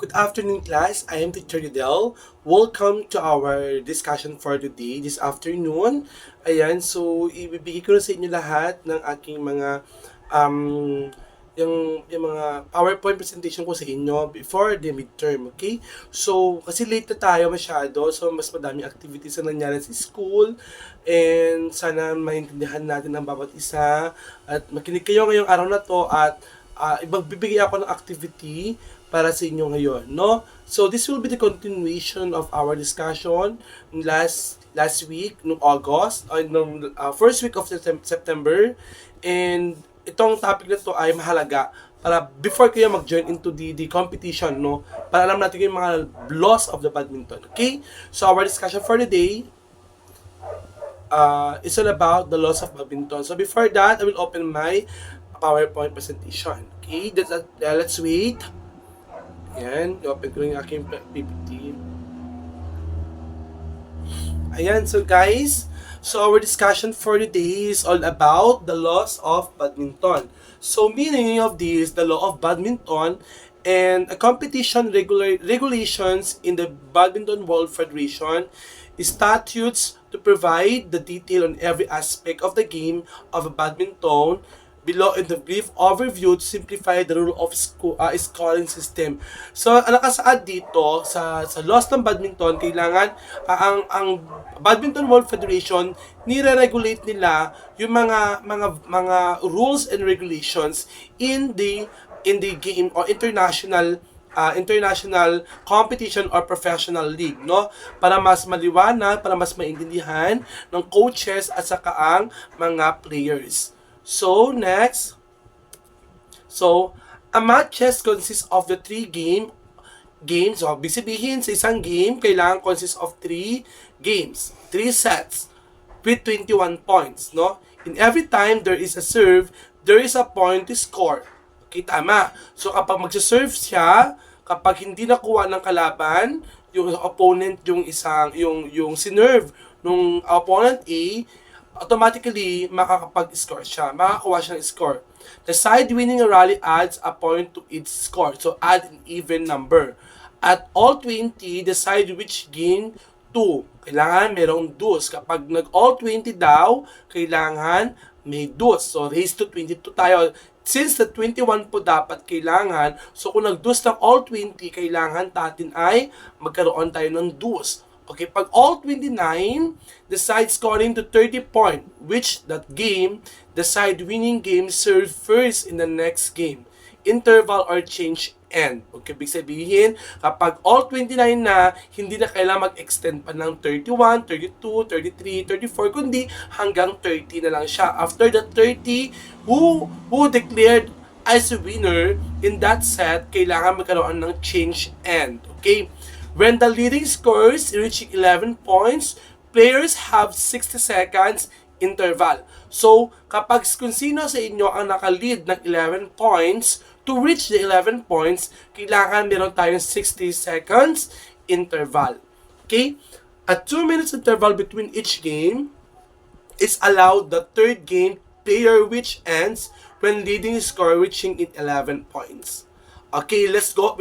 Good afternoon, class. I am Teacher Lidel. Welcome to our discussion for today, this afternoon. Ayan, so ibibigay ko na sa inyo lahat ng aking mga um, yung mga PowerPoint presentation ko sa inyo before the midterm, okay? So, kasi late na tayo masyado, so mas madaming activities na nangyari sa school and sana maintindihan natin ang bawat isa at makinig kayo ngayong araw na to at magbibigay ako ng activity para sa inyo ngayon, no? So this will be the continuation of our discussion last week, no August, nung first week of September, and itong topic na to ay mahalaga para before kayo mag-join into the competition, no? Para alam natin yung mga laws of the badminton, okay? So our discussion for the day is all about the laws of badminton. So before that, I will open my PowerPoint presentation. Okay, let's wait. Ayan, i-open ko yung aking PPT. Ayan, so guys, so our discussion for today is all about the laws of badminton. So meaning of this, the law of badminton and a competition regulations in the Badminton World Federation, statutes to provide the detail on every aspect of the game of badminton. Below in the brief overview to simplify the rule of scoring system. So, ang nakasaad dito sa laws ng badminton, kailangan ang Badminton World Federation nire-regulate nila yung mga rules and regulations in the game or international competition or professional league, no? Para mas maliwanag, para mas maintindihan ng coaches at saka ang mga players. So, next. So, a matches consists of the three games. So, bisibihin sa isang game, kailangan consists of 3 games, 3 sets, with 21 points, no? In every time there is a serve, there is a point to score. Okay, tama. So, kapag magsa-serve siya, kapag hindi nakuha ng kalaban, yung opponent, yung sinerve nung opponent A, automatically makakapag-score siya. Makakuha siyang score. The side winning a rally adds a point to its score. So, add an even number. At all 20, the side which gain 2. Kailangan merong dus. Kapag nag-all 20 daw, kailangan may dus. So, raise to 22 tayo. Since the 21 po dapat kailangan, so kung nag-dus ng all 20, kailangan natin ay magkaroon tayo ng dus. Okay, pag all 29, the side scoring to 30 point, which that game, the side winning game serve first in the next game. Interval or change end. Okay, ibig sabihin, kapag all 29 na, hindi na kailangan mag-extend pa ng 31, 32, 33, 34, kundi hanggang 30 na lang siya. After the 30, who declared as a winner in that set, kailangan magkaroon ng change end. Okay? When the leading scores reaching 11 points, players have 60 seconds interval. So, kapag kung sino sa inyo ang naka-lead ng 11 points, to reach the 11 points, kailangan meron tayong 60 seconds interval. Okay? A 2 minutes interval between each game is allowed the third game player which ends when leading score reaching in 11 points. Okay, let's go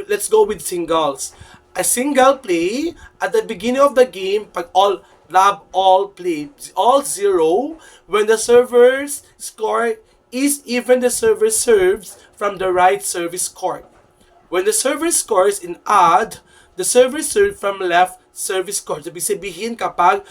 with singles. A single play at the beginning of the game, pag all play, all zero, when the server's score is even the server serves from the right service court. When the server scores in odd, the server serves from left service court. Ibig sabihin kapag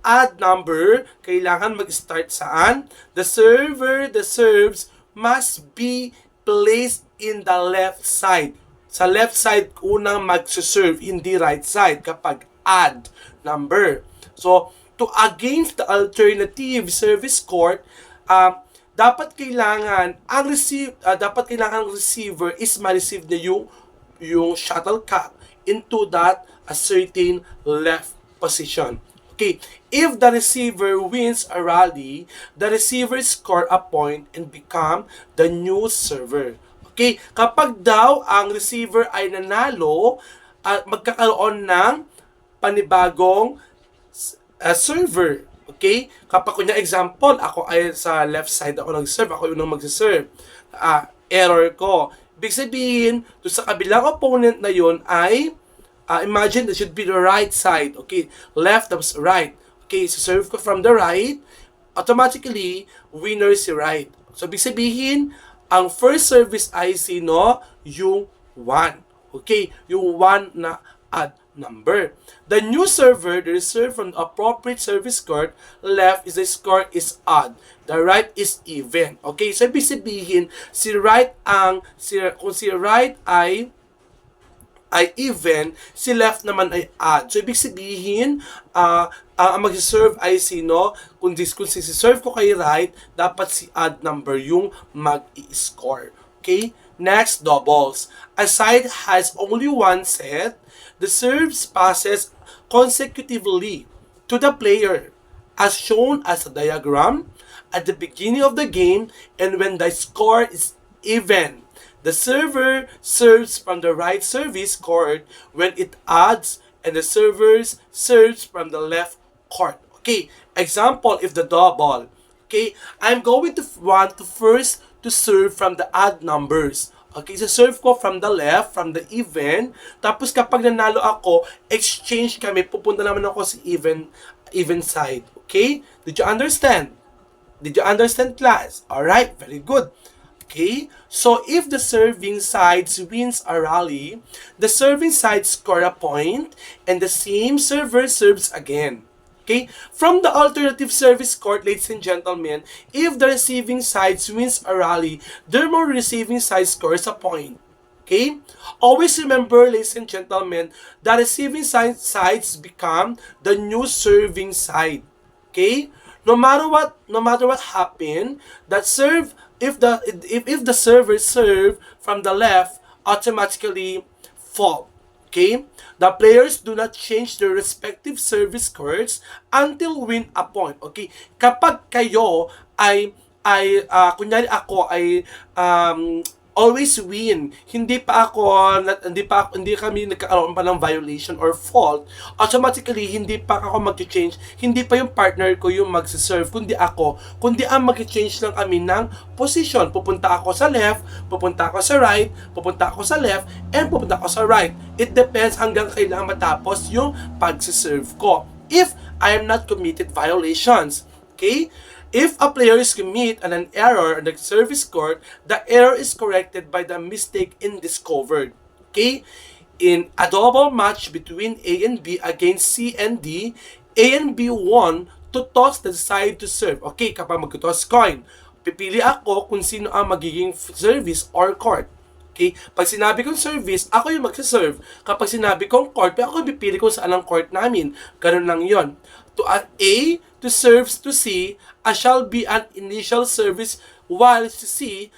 odd number, kailangan mag-start saan? The serves must be placed in the left side. Sa left side, unang magsuserve, hindi right side kapag odd number. So, to against the alternative service court, dapat kailangan ang receiver is ma-receive na yung shuttlecock into that a certain left position. Okay, if the receiver wins a rally, the receiver score a point and become the new server. Okay, kapag daw ang receiver ay nanalo, magkakaroon ng panibagong server. Okay? Kapag kunya example, ako ay sa left side ako nag-serve, ako yung magse-serve. Error ko. Big sabihin, doon sa kabilang opponent na yon ay, imagine that should be the right side. Okay, left tapos right. Okay, so serve ko from the right, automatically, winner si right. So, big sabihin, ang first service ay sino? Yung 1. Okay, yung 1 na odd number. The new server, the serve from the appropriate service court, left is the score is odd. The right is even. Okay, so ibig sabihin, kung si right ay even, si left naman ay odd. So, ibig sabihin, ang mag-serve ay sino? Kung si-serve ko kay right, dapat si odd number yung mag-i-score. Okay? Next, doubles. A side has only one set. The serves passes consecutively to the player, as shown as a diagram at the beginning of the game and when the score is even. The server serves from the right service court when it adds, and the server serves from the left court. Okay, example, if the double. Okay, I'm going to want to first to serve from the odd numbers. Okay, so serve ko from the left, from the even. Tapos kapag nanalo ako, exchange kami, pupunta naman ako sa even side. Okay? Did you understand? Did you understand, class? Alright, very good. Okay, so if the serving side wins a rally, the serving side score a point, and the same server serves again. Okay, from the alternative service court, ladies and gentlemen, if the receiving side wins a rally, their more receiving side scores a point. Okay, always remember, ladies and gentlemen, the receiving sides become the new serving side. Okay, no matter what happened, that serve. If the server serve from the left, automatically fall. Okay? The players do not change their respective service courts until win a point. Okay? Kapag kayo kunyari ako ay always win. Hindi kami nagkakaroon pa ng violation or fault. Automatically, hindi pa ako mag-change. Hindi pa yung partner ko yung mag-serve, kundi ako. Kundi ang mag-change lang kami ng position. Pupunta ako sa left, pupunta ako sa right, pupunta ako sa left, and pupunta ako sa right. It depends hanggang kailangan matapos yung pag-serve ko. If I am not committed violations. Okay? If a player is commit an error in the service court, the error is corrected by the mistake discovered. Okay? In a double match between A and B against C and D, A and B won to toss the side to serve. Okay, kapag mag-toss coin, pipili ako kung sino ang magiging service or court. Okay? Pag sinabi kong service, ako yung mag-serve. Kapag sinabi kong court, ako yung pipili kung saan ang court namin. Ganun lang yon. To A to serves to C, shall be an initial service, while si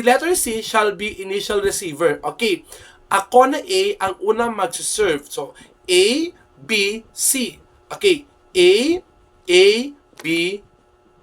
letter C shall be initial receiver. Okay, ako na A ang unang mag-serve. So, A, B, C. Okay, A, B,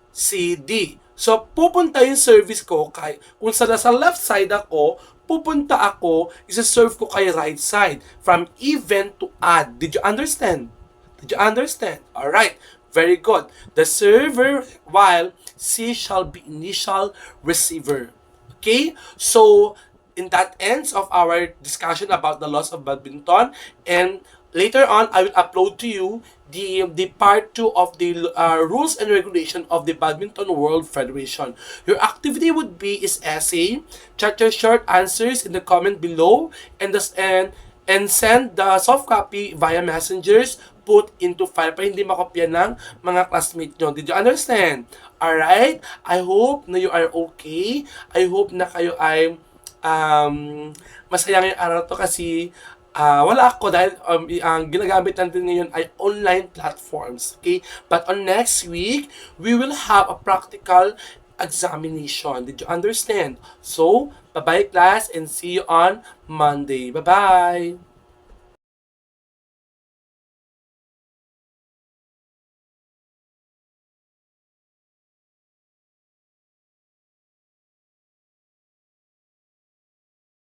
C, D. So, pupunta yung service ko kung sa left side ako, pupunta ako, isa-serve ko kay right side. From even to odd. Did you understand? Did you understand? Alright. Very good. The server, while C shall be initial receiver. Okay? So, in that ends of our discussion about the laws of badminton. And later on, I will upload to you the part 2 of the rules and regulation of the Badminton World Federation. Your activity would be is essay, chat your short answers in the comment below, and send the soft copy via messengers, put into file para hindi makopya ng mga classmates nyo. Did you understand? Alright? I hope na you are okay. I hope na kayo ay masaya ngayong araw to kasi wala ako dahil ang ginagamit natin ngayon ay online platforms. Okay? But on next week, we will have a practical examination. Did you understand? So, bye-bye class and see you on Monday. Bye-bye!